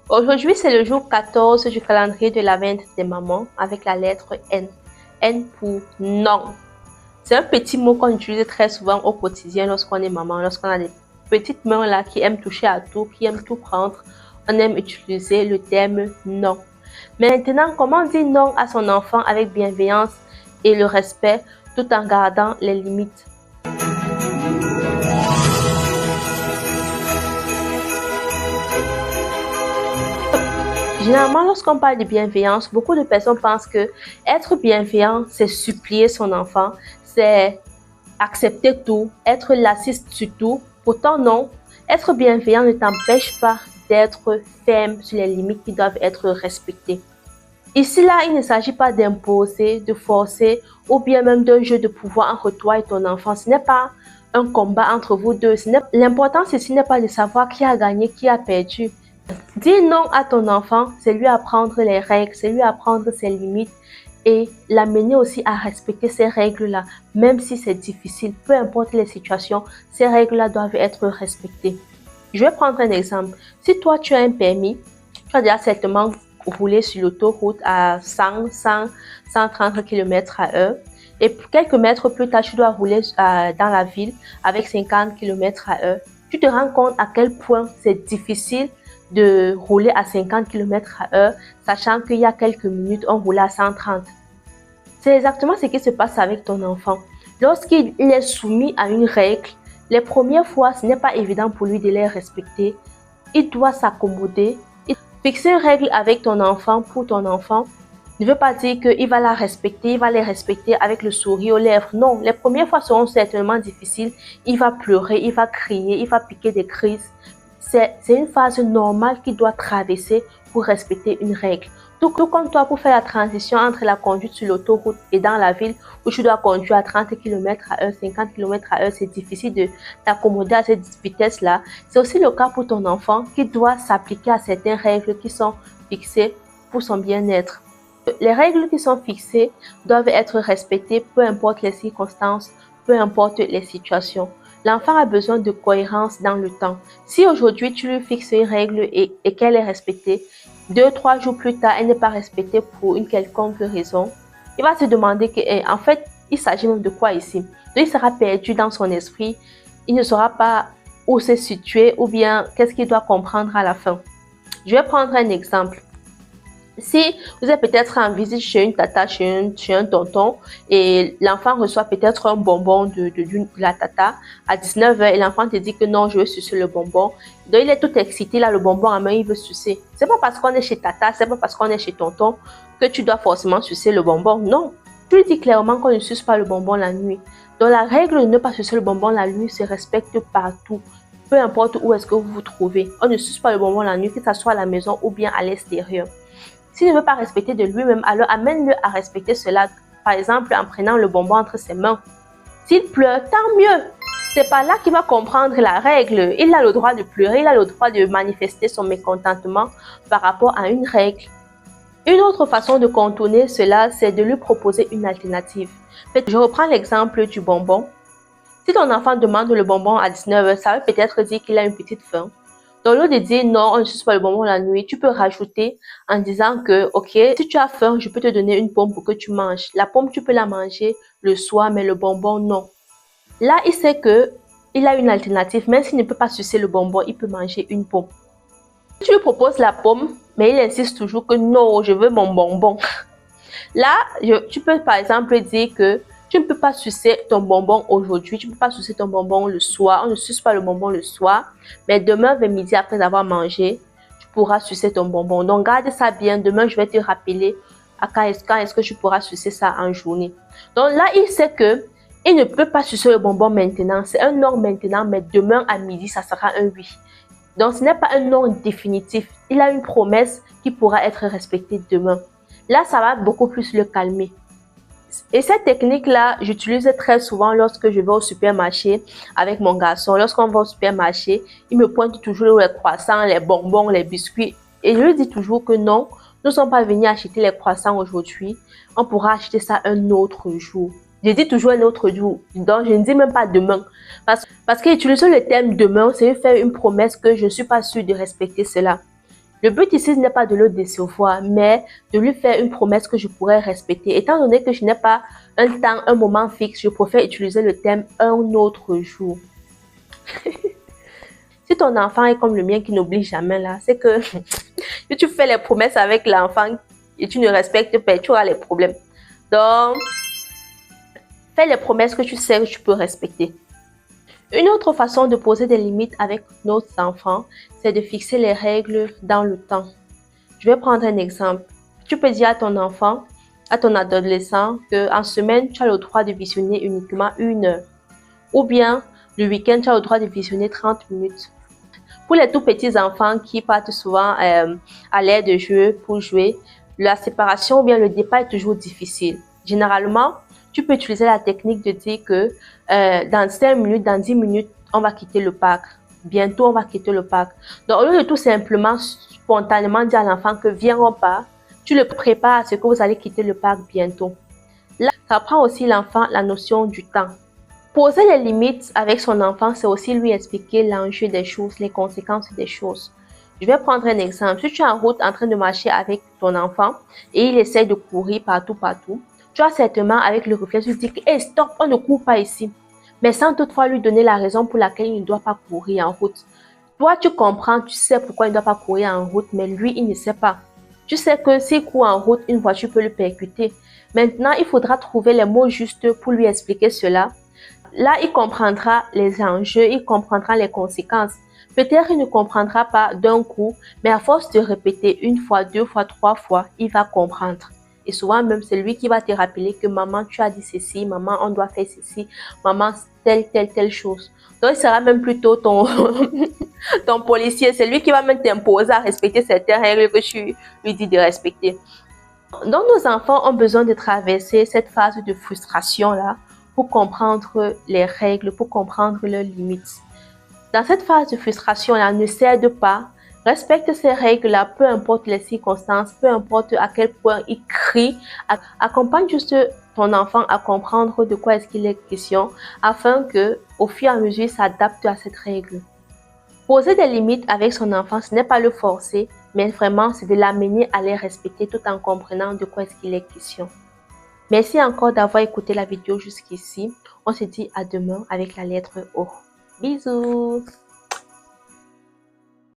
Aujourd'hui, c'est le jour 14 du calendrier de l'Avent des mamans avec la lettre N. N pour non. C'est un petit mot qu'on utilise très souvent au quotidien lorsqu'on est maman, lorsqu'on a des petites mains là qui aiment toucher à tout, qui aiment tout prendre. On aime utiliser le terme non. Maintenant, comment dire non à son enfant avec bienveillance et le respect tout en gardant les limites? Généralement, lorsqu'on parle de bienveillance, beaucoup de personnes pensent que être bienveillant, c'est supplier son enfant, c'est accepter tout, être laxiste sur tout. Pourtant, non. Être bienveillant ne t'empêche pas d'être ferme sur les limites qui doivent être respectées. Ici, là, il ne s'agit pas d'imposer, de forcer ou bien même d'un jeu de pouvoir entre toi et ton enfant. Ce n'est pas un combat entre vous deux. L'important ici n'est pas de savoir qui a gagné, qui a perdu. Dire non à ton enfant, c'est lui apprendre les règles, c'est lui apprendre ses limites et l'amener aussi à respecter ces règles-là, même si c'est difficile, peu importe les situations, ces règles-là doivent être respectées. Je vais prendre un exemple. Si toi, tu as un permis, tu as déjà certainement roulé sur l'autoroute à 130 km/h et quelques mètres plus tard, tu dois rouler dans la ville avec 50 km/h. Tu te rends compte à quel point c'est difficile de rouler à 50 km/h, sachant qu'il y a quelques minutes, on roulait à 130. C'est exactement ce qui se passe avec ton enfant. Lorsqu'il est soumis à une règle, les premières fois, ce n'est pas évident pour lui de les respecter. Il doit s'accommoder. Fixer une règle avec ton enfant, pour ton enfant, ne veut pas dire qu'il va la respecter, il va les respecter avec le sourire aux lèvres. Non, les premières fois seront certainement difficiles. Il va pleurer, il va crier, il va piquer des crises. C'est une phase normale qu'il doit traverser pour respecter une règle. Tout comme toi, pour faire la transition entre la conduite sur l'autoroute et dans la ville où tu dois conduire à 30 km/h, 50 km/h, c'est difficile de t'accommoder à cette vitesse-là. C'est aussi le cas pour ton enfant qui doit s'appliquer à certaines règles qui sont fixées pour son bien-être. Les règles qui sont fixées doivent être respectées peu importe les circonstances, peu importe les situations. L'enfant a besoin de cohérence dans le temps. Si aujourd'hui tu lui fixes une règle et qu'elle est respectée, 2-3 jours plus tard, elle n'est pas respectée pour une quelconque raison, il va se demander que, en fait, il s'agit même de quoi ici? Donc, il sera perdu dans son esprit, il ne saura pas où se situer ou bien qu'est-ce qu'il doit comprendre à la fin. Je vais prendre un exemple. Si vous êtes peut-être en visite chez une tata, chez un tonton, et l'enfant reçoit peut-être un bonbon de la tata à 19h et l'enfant te dit que non, je veux sucer le bonbon. Donc, il est tout excité, là, le bonbon en main, il veut sucer. C'est pas parce qu'on est chez tata, c'est pas parce qu'on est chez tonton que tu dois forcément sucer le bonbon. Non. Tu lui dis clairement qu'on ne suce pas le bonbon la nuit. Donc, la règle de ne pas sucer le bonbon la nuit se respecte partout. Peu importe où est-ce que vous vous trouvez. On ne suce pas le bonbon la nuit, que ce soit à la maison ou bien à l'extérieur. S'il ne veut pas respecter de lui-même, alors amène-le à respecter cela, par exemple en prenant le bonbon entre ses mains. S'il pleure, tant mieux. C'est pas là qu'il va comprendre la règle. Il a le droit de pleurer, il a le droit de manifester son mécontentement par rapport à une règle. Une autre façon de contourner cela, c'est de lui proposer une alternative. Je reprends l'exemple du bonbon. Si ton enfant demande le bonbon à 19h, ça veut peut-être dire qu'il a une petite faim. Donc, au lieu de dire non, on ne suce pas le bonbon la nuit, tu peux rajouter en disant que, ok, si tu as faim, je peux te donner une pomme pour que tu manges. La pomme, tu peux la manger le soir, mais le bonbon, non. Là, il sait qu'il a une alternative. Même s'il ne peut pas sucer le bonbon, il peut manger une pomme. Tu lui proposes la pomme, mais il insiste toujours que non, je veux mon bonbon. Là, tu peux par exemple dire que tu ne peux pas sucer ton bonbon aujourd'hui, tu ne peux pas sucer ton bonbon le soir, on ne suce pas le bonbon le soir, mais demain vers midi après avoir mangé, tu pourras sucer ton bonbon. Donc garde ça bien, demain je vais te rappeler à quand est-ce que tu pourras sucer ça en journée. Donc là, il sait que il ne peut pas sucer le bonbon maintenant, c'est un non maintenant, mais demain à midi, ça sera un oui. Donc ce n'est pas un non définitif, il a une promesse qui pourra être respectée demain. Là, ça va beaucoup plus le calmer. Et cette technique-là, j'utilise très souvent lorsque je vais au supermarché avec mon garçon. Lorsqu'on va au supermarché, il me pointe toujours les croissants, les bonbons, les biscuits. Et je lui dis toujours que non, nous ne sommes pas venus acheter les croissants aujourd'hui. On pourra acheter ça un autre jour. Je dis toujours un autre jour. Donc, je ne dis même pas demain. Parce qu'utiliser le terme demain, c'est faire une promesse que je ne suis pas sûre de respecter cela. Le but ici n'est pas de le décevoir, mais de lui faire une promesse que je pourrais respecter. Étant donné que je n'ai pas un temps, un moment fixe, je préfère utiliser le thème un autre jour. Si ton enfant est comme le mien qui n'oublie jamais là, c'est que si tu fais les promesses avec l'enfant et tu ne respectes pas, tu auras les problèmes. Donc, fais les promesses que tu sais que tu peux respecter. Une autre façon de poser des limites avec nos enfants, c'est de fixer les règles dans le temps. Je vais prendre un exemple. Tu peux dire à ton enfant, à ton adolescent, qu'en semaine, tu as le droit de visionner uniquement 1 heure. Ou bien, le week-end, tu as le droit de visionner 30 minutes. Pour les tout petits enfants qui partent souvent à l'air de jeu pour jouer, la séparation ou bien le départ est toujours difficile. Généralement, tu peux utiliser la technique de dire que dans 5 minutes, dans 10 minutes, on va quitter le parc. Bientôt, on va quitter le parc. Donc, au lieu de tout simplement spontanément dire à l'enfant que viens, on part, tu le prépares à ce que vous allez quitter le parc bientôt. Là, ça apprend aussi l'enfant la notion du temps. Poser les limites avec son enfant, c'est aussi lui expliquer l'enjeu des choses, les conséquences des choses. Je vais prendre un exemple. Si tu es en route en train de marcher avec ton enfant et il essaie de courir partout, tu as certainement avec le réflexe de dire hey, stop, on ne court pas ici. Mais sans toutefois lui donner la raison pour laquelle il ne doit pas courir en route. Toi, tu comprends, tu sais pourquoi il ne doit pas courir en route, mais lui, il ne sait pas. Tu sais que s'il court en route, une voiture peut le percuter. Maintenant, il faudra trouver les mots justes pour lui expliquer cela. Là, il comprendra les enjeux, il comprendra les conséquences. Peut-être il ne comprendra pas d'un coup, mais à force de répéter 1 fois, 2 fois, 3 fois, il va comprendre. Et souvent même, c'est lui qui va te rappeler que maman, tu as dit ceci, maman, on doit faire ceci, maman, telle chose. Donc, il sera même plutôt ton, ton policier. C'est lui qui va même t'imposer à respecter certaines règles que tu lui dis de respecter. Donc, nos enfants ont besoin de traverser cette phase de frustration-là pour comprendre les règles, pour comprendre leurs limites. Dans cette phase de frustration-là, ne cède pas, respecte ces règles-là, peu importe les circonstances, peu importe à quel point il crie, accompagne juste ton enfant à comprendre de quoi est-ce qu'il est question, afin que, au fur et à mesure, il s'adapte à cette règle. Poser des limites avec son enfant, ce n'est pas le forcer, mais vraiment, c'est de l'amener à les respecter tout en comprenant de quoi est-ce qu'il est question. Merci encore d'avoir écouté la vidéo jusqu'ici. On se dit à demain avec la lettre O. Bisous!